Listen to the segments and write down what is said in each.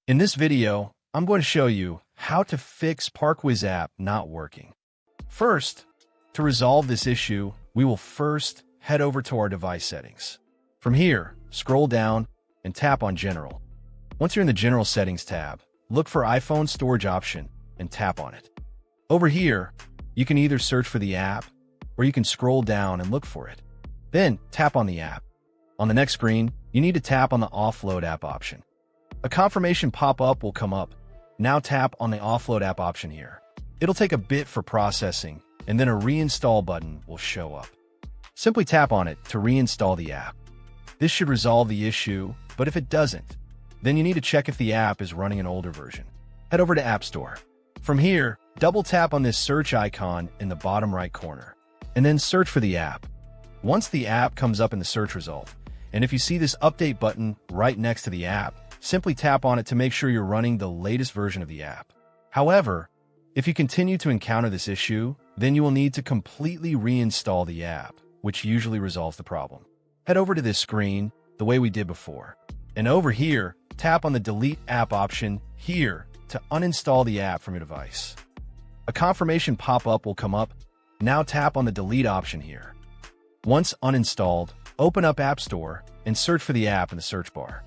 In this video, I'm going to show you how to fix ParkWhiz app not working. First, to resolve this issue, we will first head over to our device settings. From here, scroll down and tap on General. Once you're in the General Settings tab, look for iPhone Storage option and tap on it. Over here, you can either search for the app or you can scroll down and look for it. Then tap on the app. On the next screen, you need to tap on the Offload app option. A confirmation pop-up will come up. Now tap on the Offload app option here. It'll take a bit for processing, and then a reinstall button will show up. Simply tap on it to reinstall the app. This should resolve the issue, but if it doesn't, then you need to check if the app is running an older version. Head over to App Store. From here, double tap on this search icon in the bottom right corner, and then search for the app. Once the app comes up in the search result, and if you see this update button right next to the app, simply tap on it to make sure you're running the latest version of the app. However, if you continue to encounter this issue, then you will need to completely reinstall the app, which usually resolves the problem. Head over to this screen the way we did before, and over here, tap on the Delete App option here to uninstall the app from your device. A confirmation pop-up will come up. Now tap on the Delete option here. Once uninstalled, open up App Store and search for the app in the search bar.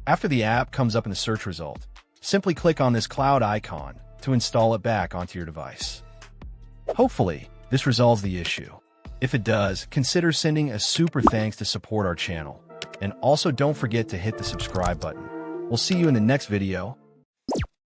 After the app comes up in the search result, simply click on this cloud icon to install it back onto your device. Hopefully, this resolves the issue. If it does, consider sending a super thanks to support our channel. And also don't forget to hit the subscribe button. We'll see you in the next video.